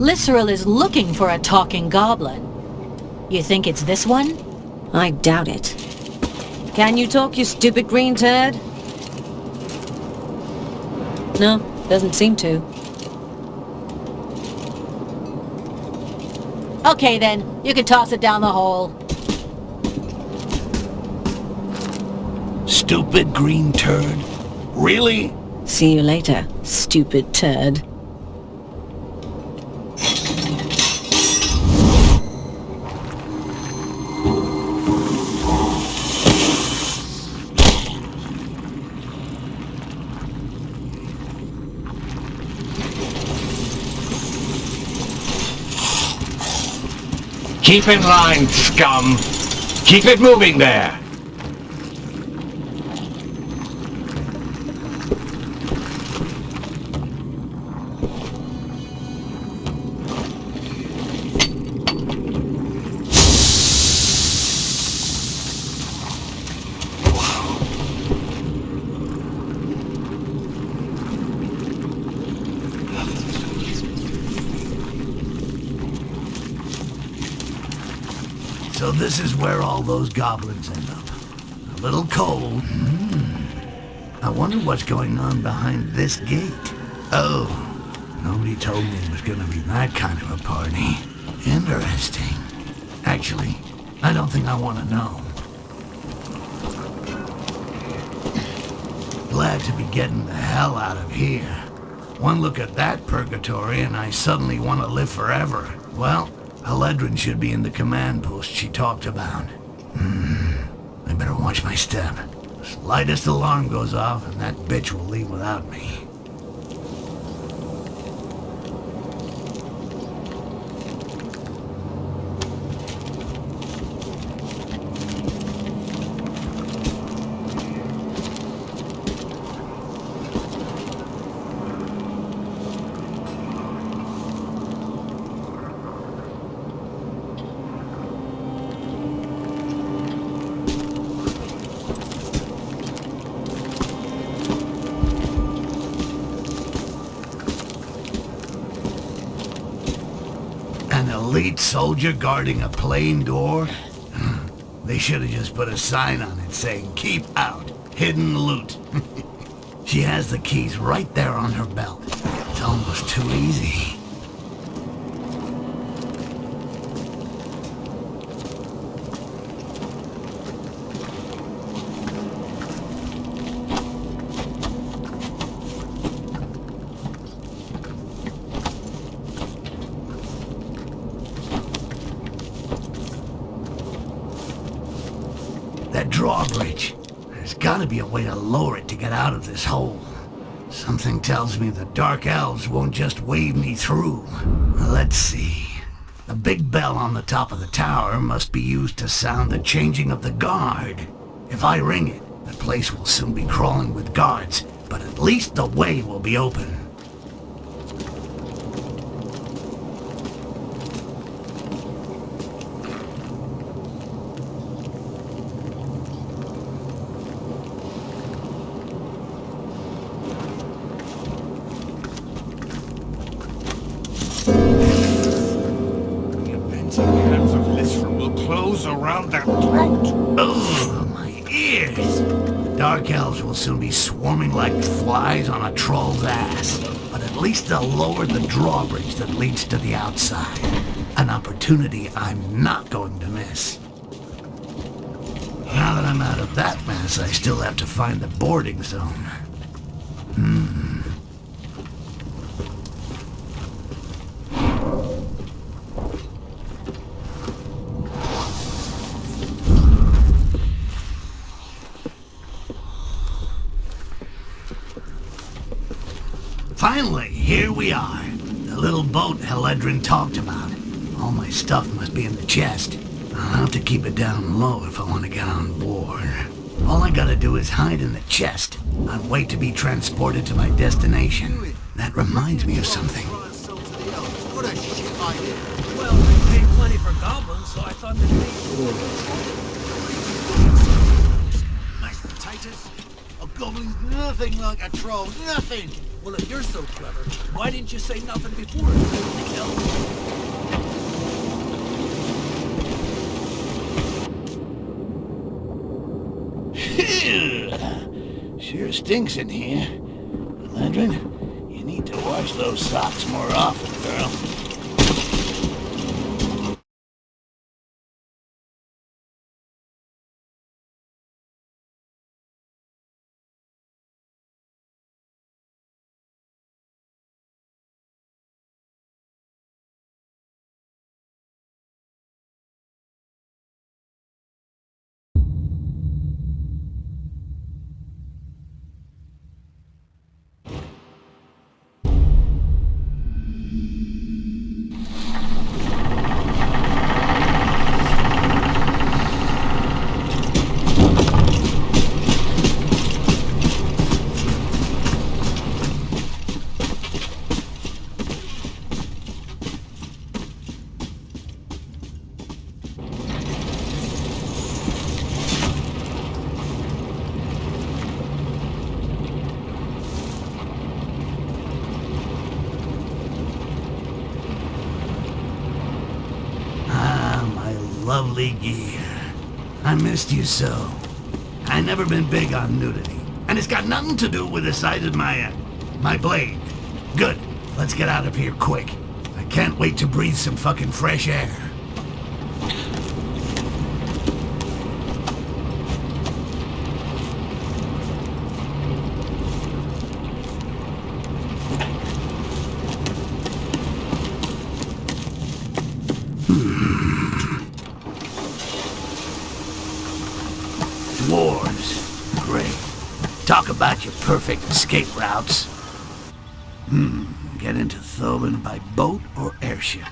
Lysseril is looking for a talking goblin. You think it's this one? I doubt it. Can you talk, you stupid green turd? No, doesn't seem to. Okay then, you can toss it down the hole. Stupid green turd? Really? See you later, stupid turd. Keep in line, scum! Keep it moving there! So this is where all those goblins end up. A little cold. I wonder what's going on behind this gate. Oh, nobody told me it was gonna be that kind of a party. Interesting. Actually, I don't think I want to know. Glad to be getting the hell out of here. One look at that purgatory and I suddenly want to live forever. Well, Haledrin should be in the command post she talked about. I better watch my step. Slightest alarm goes off and that bitch will leave without me. An elite soldier guarding a plain door? They should have just put a sign on it saying, "Keep out, hidden loot." She has the keys right there on her belt. It's almost too easy. That drawbridge. There's gotta be a way to lower it to get out of this hole. Something tells me the Dark Elves won't just wave me through. Let's see. The big bell on the top of the tower must be used to sound the changing of the guard. If I ring it, the place will soon be crawling with guards, but at least the way will be open. Around that throat. Ugh, my ears! The Dark Elves will soon be swarming like flies on a troll's ass. But at least they'll lower the drawbridge that leads to the outside. An opportunity I'm not going to miss. Now that I'm out of that mess, I still have to find the boarding zone. Finally, here we are. The little boat Haledrin talked about. All my stuff must be in the chest. I'll have to keep it down low if I want to get on board. All I gotta do is hide in the chest and wait to be transported to my destination. That reminds me of something. What a shit idea. Well, they paid plenty for goblins, so I thought they'd Mashed potatoes? A goblin's nothing like a troll, nothing. Well, if you're so clever, why didn't you say nothing before? Hell. Sure stinks in here. Landrin, you need to wash those socks more often, girl. Lovely gear. I missed you so. I never been big on nudity. And it's got nothing to do with the size of my blade. Good. Let's get out of here quick. I can't wait to breathe some fucking fresh air. Wars. Great. Talk about your perfect escape routes. Get into Thoban by boat or airship?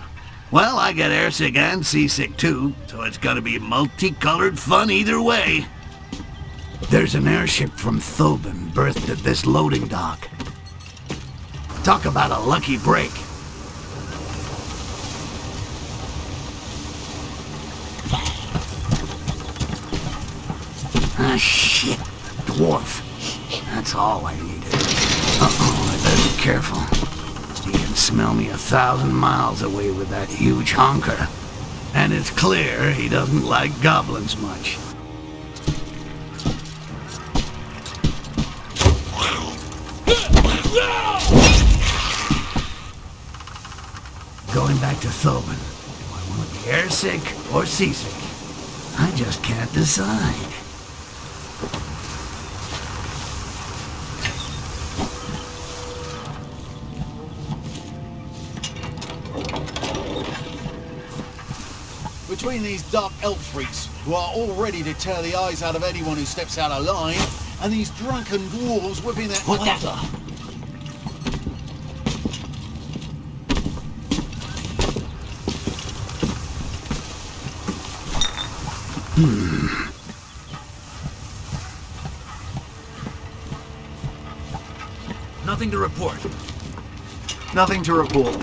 Well, I get airsick and seasick too, so it's gonna be multicolored fun either way. There's an airship from Thoban berthed at this loading dock. Talk about a lucky break. Ah, shit. Dwarf. That's all I needed. Uh-oh, I better be careful. He can smell me 1,000 miles away with that huge honker. And it's clear he doesn't like goblins much. Going back to Thoban. Do I want to be airsick or seasick? I just can't decide. Between these dark elf freaks, who are all ready to tear the eyes out of anyone who steps out of line, and these drunken dwarves whipping their... What the... Nothing to report. Nothing to report.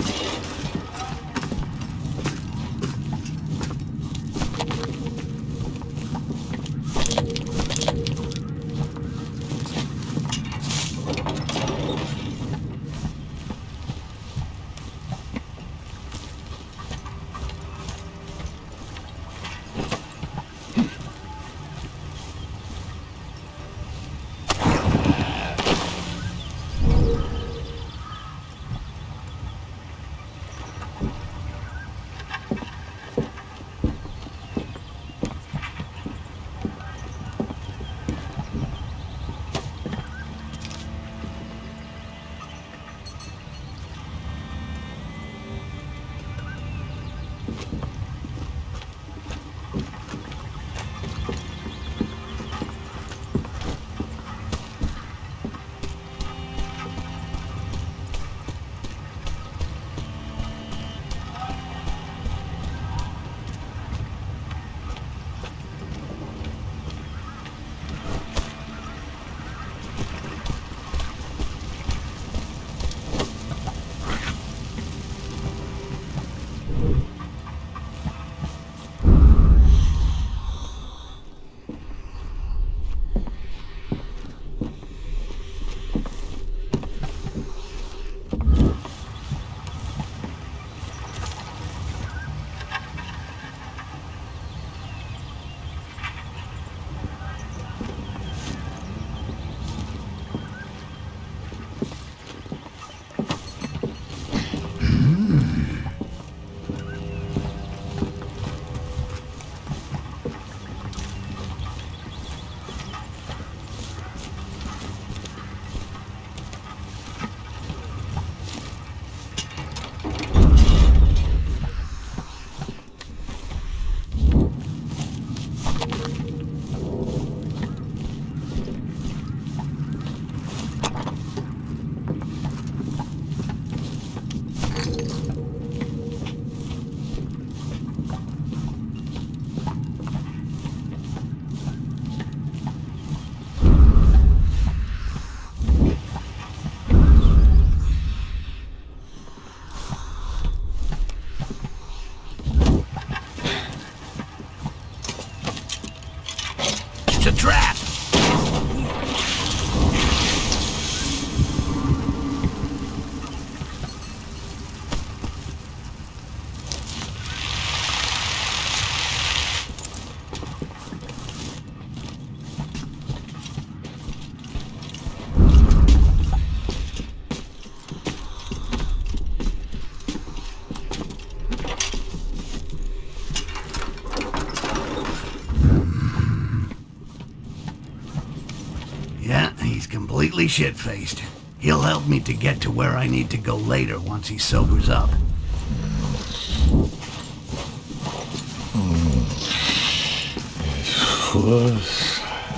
completely shit-faced. He'll help me to get to where I need to go later once he sobers up.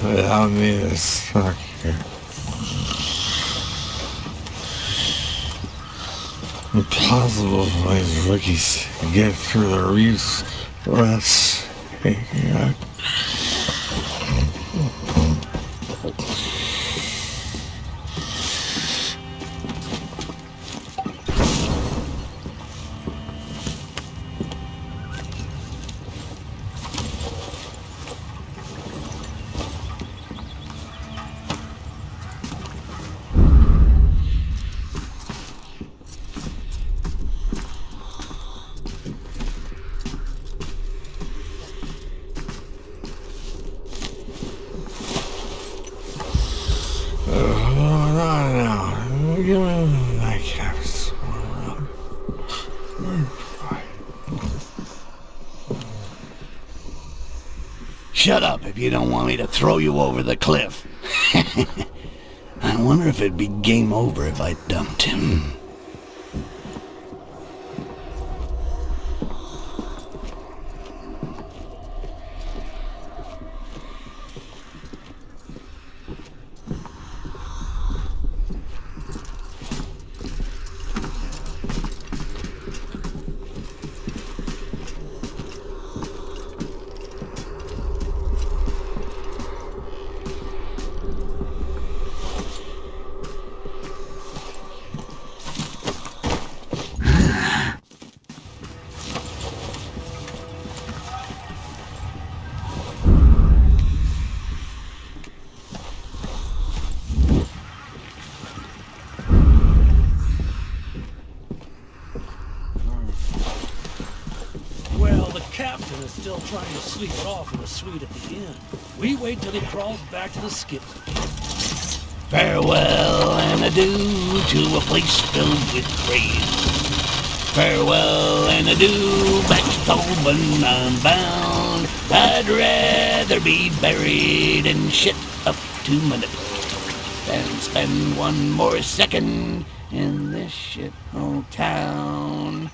Without me, it's stuck here. Impossible for these rookies to get through the reefs without taking out. No. Give me that capsule. Shut up if you don't want me to throw you over the cliff. I wonder if it'd be game over if I dumped him. Captain is still trying to sleep it off in the suite at the inn. We wait till he crawls back to the skip. Farewell and adieu to a place filled with graves. Farewell and adieu, back to Tobin I'm bound. I'd rather be buried in shit up to my nipples than spend one more second in this shithole town.